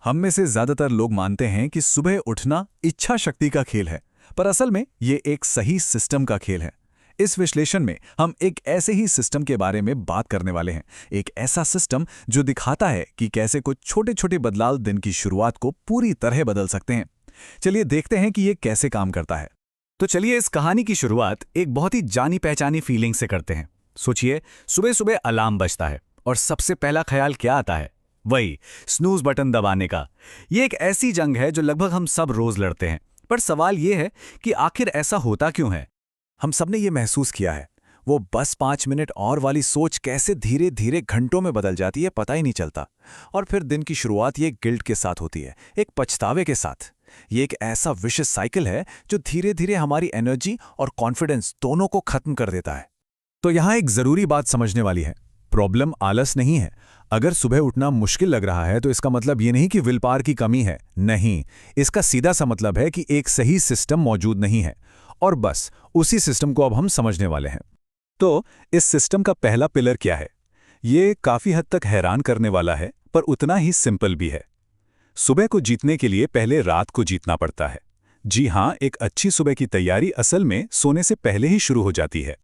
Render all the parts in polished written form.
हम में से ज्यादातर लोग मानते हैं कि सुबह उठना इच्छा शक्ति का खेल है, पर असल में ये एक सही सिस्टम का खेल है। इस विश्लेषण में हम एक ऐसे ही सिस्टम के बारे में बात करने वाले हैं, एक ऐसा सिस्टम जो दिखाता है कि कैसे कुछ छोटे छोटे बदलाव दिन की शुरुआत को पूरी तरह बदल सकते हैं। चलिए देखते हैं कि ये कैसे काम करता है। तो चलिए इस कहानी की शुरुआत एक बहुत ही जानी पहचानी फीलिंग से करते हैं। सोचिए, सुबह सुबह अलार्म बजता है और सबसे पहला ख्याल क्या आता है? वही स्नूज बटन दबाने का। ये एक ऐसी जंग है जो लगभग हम सब रोज लड़ते हैं, पर सवाल ये है कि आखिर ऐसा होता क्यों है? हम सबने ये महसूस किया है, वो बस 5 मिनट और वाली सोच कैसे धीरे धीरे घंटों में बदल जाती है, पता ही नहीं चलता। और फिर दिन की शुरुआत ये गिल्ट के साथ होती है, एक पछतावे के साथ। ये एक ऐसा विशिष्ट साइकिल है जो धीरे धीरे हमारी एनर्जी और कॉन्फिडेंस दोनों को खत्म कर देता है। तो यहाँ एक जरूरी बात समझने वाली है, प्रॉब्लम आलस नहीं है। अगर सुबह उठना मुश्किल लग रहा है तो इसका मतलब ये नहीं कि विल पावर की कमी है, नहीं। इसका सीधा सा मतलब है कि एक सही सिस्टम मौजूद नहीं है, और बस उसी सिस्टम को अब हम समझने वाले हैं। तो इस सिस्टम का पहला पिलर क्या है? ये काफी हद तक हैरान करने वाला है, पर उतना ही सिंपल भी है। सुबह को जीतने के लिए पहले रात को जीतना पड़ता है। जी हां, एक अच्छी सुबह की तैयारी असल में सोने से पहले ही शुरू हो जाती है।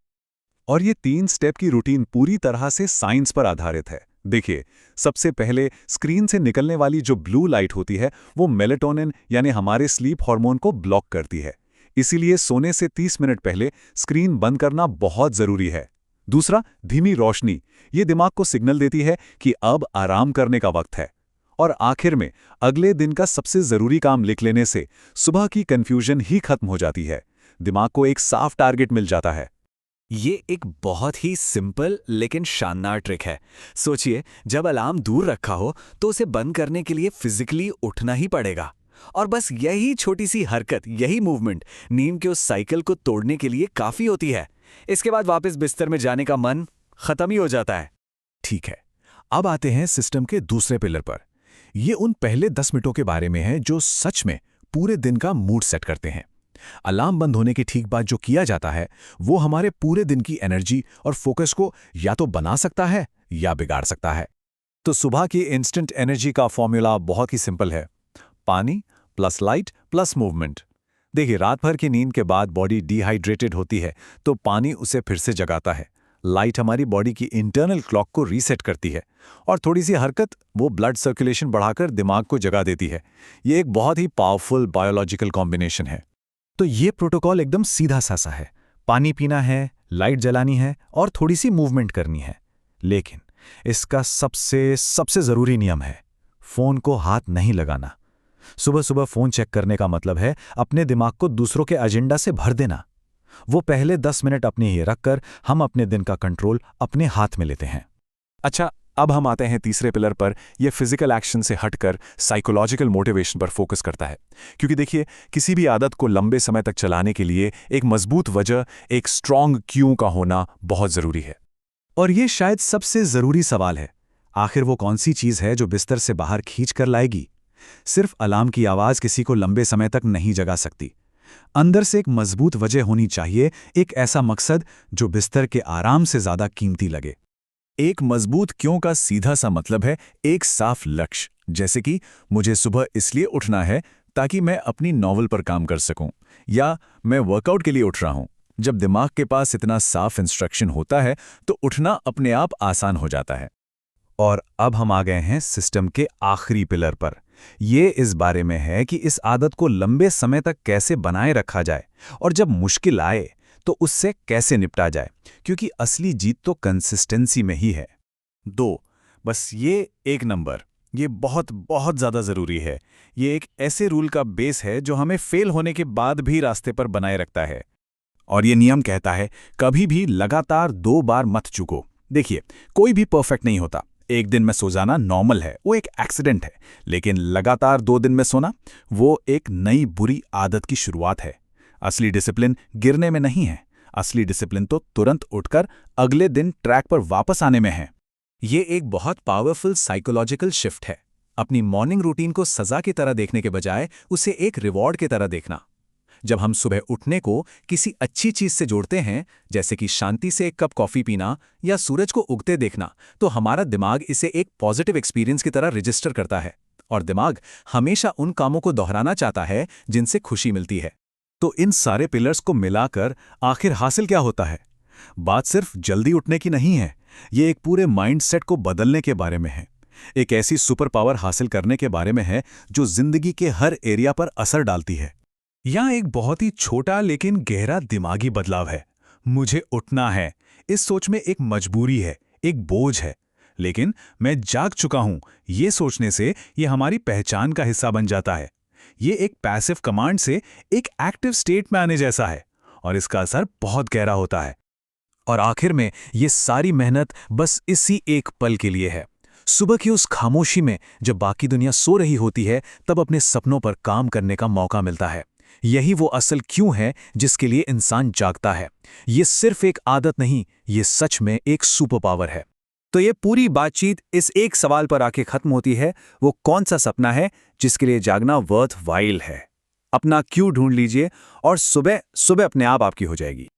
और ये 3 स्टेप की रूटीन पूरी तरह से साइंस पर आधारित है। देखिए, सबसे पहले स्क्रीन से निकलने वाली जो ब्लू लाइट होती है वो मेलेटोनिन यानी हमारे स्लीप हार्मोन को ब्लॉक करती है। इसीलिए सोने से 30 मिनट पहले स्क्रीन बंद करना बहुत जरूरी है। दूसरा, धीमी रोशनी। ये दिमाग को सिग्नल देती है कि अब आराम करने का वक्त है। और आखिर में अगले दिन का सबसे जरूरी काम लिख लेने से सुबह की कंफ्यूजन ही खत्म हो जाती है। दिमाग को एक साफ टारगेट मिल जाता है। ये एक बहुत ही सिंपल लेकिन शानदार ट्रिक है। सोचिए, जब अलार्म दूर रखा हो तो उसे बंद करने के लिए फिजिकली उठना ही पड़ेगा। और बस यही छोटी सी हरकत, यही मूवमेंट नींद के उस साइकिल को तोड़ने के लिए काफी होती है। इसके बाद वापस बिस्तर में जाने का मन खत्म ही हो जाता है। ठीक है, अब आते हैं सिस्टम के दूसरे पिलर पर। ये उन पहले 10 मिनटों के बारे में है जो सच में पूरे दिन का मूड सेट करते हैं। अलार्म बंद होने के ठीक बाद जो किया जाता है वो हमारे पूरे दिन की एनर्जी और फोकस को या तो बना सकता है या बिगाड़ सकता है। तो सुबह की इंस्टेंट एनर्जी का फॉर्मूला बहुत ही सिंपल है, पानी प्लस लाइट प्लस मूवमेंट। देखिए, रात भर की नींद के बाद बॉडी डिहाइड्रेटेड होती है तो पानी उसे फिर से जगाता है। लाइट हमारी बॉडी की इंटरनल क्लॉक को रीसेट करती है, और थोड़ी सी हरकत वो ब्लड सर्कुलेशन बढ़ाकर दिमाग को जगा देती है। ये एक बहुत ही पावरफुल बायोलॉजिकल कॉम्बिनेशन है। तो ये प्रोटोकॉल एकदम सीधा सासा है। पानी पीना है, लाइट जलानी है और थोड़ी सी मूवमेंट करनी है। लेकिन इसका सबसे जरूरी नियम है, फोन को हाथ नहीं लगाना। सुबह सुबह फोन चेक करने का मतलब है अपने दिमाग को दूसरों के एजेंडा से भर देना। वो पहले 10 मिनट अपने ही रखकर हम अपने दिन का कंट्रोल अपने हाथ में लेते हैं। अच्छा, अब हम आते हैं तीसरे पिलर पर। यह फिजिकल एक्शन से हटकर साइकोलॉजिकल मोटिवेशन पर फोकस करता है। क्योंकि देखिए, किसी भी आदत को लंबे समय तक चलाने के लिए एक मजबूत वजह, एक स्ट्रांग क्यू का होना बहुत जरूरी है। और ये शायद सबसे जरूरी सवाल है, आखिर वो कौन सी चीज है जो बिस्तर से बाहर खींच कर लाएगी? सिर्फ अलार्म की आवाज किसी को लंबे समय तक नहीं जगा सकती। अंदर से एक मजबूत वजह होनी चाहिए, एक ऐसा मकसद जो बिस्तर के आराम से ज्यादा कीमती लगे। एक मजबूत क्यों का सीधा सा मतलब है एक साफ लक्ष्य, जैसे कि मुझे सुबह इसलिए उठना है ताकि मैं अपनी नॉवल पर काम कर सकूं, या मैं वर्कआउट के लिए उठ रहा हूं। जब दिमाग के पास इतना साफ इंस्ट्रक्शन होता है तो उठना अपने आप आसान हो जाता है। और अब हम आ गए हैं सिस्टम के आखिरी पिलर पर। ये इस बारे में है कि इस आदत को लंबे समय तक कैसे बनाए रखा जाए, और जब मुश्किल आए तो उससे कैसे निपटा जाए, क्योंकि असली जीत तो कंसिस्टेंसी में ही है। बस ये एक नंबर, ये बहुत बहुत ज़्यादा ज़रूरी है। ये एक ऐसे रूल का बेस है जो हमें फेल होने के बाद भी रास्ते पर बनाए रखता है। और ये नियम कहता है, कभी भी लगातार 2 बार मत चूको। देखिए, कोई भी परफेक्ट नहीं होता। एक दिन में सो जाना नॉर्मल है, वो एक एक्सीडेंट है। लेकिन लगातार 2 दिन में सोना, वो एक नई बुरी आदत की शुरुआत है। असली डिसिप्लिन गिरने में नहीं है, असली डिसिप्लिन तो तुरंत उठकर अगले दिन ट्रैक पर वापस आने में है। ये एक बहुत पावरफुल साइकोलॉजिकल शिफ्ट है, अपनी मॉर्निंग रूटीन को सजा की तरह देखने के बजाय उसे एक रिवॉर्ड की तरह देखना। जब हम सुबह उठने को किसी अच्छी चीज से जोड़ते हैं, जैसे कि शांति से एक कप कॉफी पीना या सूरज को उगते देखना, तो हमारा दिमाग इसे एक पॉजिटिव एक्सपीरियंस की तरह रजिस्टर करता है। और दिमाग हमेशा उन कामों को दोहराना चाहता है जिनसे खुशी मिलती है। तो इन सारे पिलर्स को मिलाकर आखिर हासिल क्या होता है? बात सिर्फ जल्दी उठने की नहीं है, ये एक पूरे माइंडसेट को बदलने के बारे में है। एक ऐसी सुपर पावर हासिल करने के बारे में है जो जिंदगी के हर एरिया पर असर डालती है। यहाँ एक बहुत ही छोटा लेकिन गहरा दिमागी बदलाव है। मुझे उठना है, इस सोच में एक मजबूरी है, एक बोझ है। लेकिन मैं जाग चुका हूं, ये सोचने से ये हमारी पहचान का हिस्सा बन जाता है। ये एक पैसिव कमांड से एक एक्टिव स्टेट में आने जैसा है, और इसका असर बहुत गहरा होता है। और आखिर में ये सारी मेहनत बस इसी एक पल के लिए है। सुबह की उस खामोशी में जब बाकी दुनिया सो रही होती है, तब अपने सपनों पर काम करने का मौका मिलता है। यही वो असल क्यों है जिसके लिए इंसान जागता है। ये सिर्फ एक आदत नहीं, ये सच में एक सुपर पावर है। तो ये पूरी बातचीत इस एक सवाल पर आके खत्म होती है, वो कौन सा सपना है जिसके लिए जागना वर्थ वाइल है। अपना क्यों ढूंढ लीजिए और सुबह सुबह अपने आप आपकी हो जाएगी।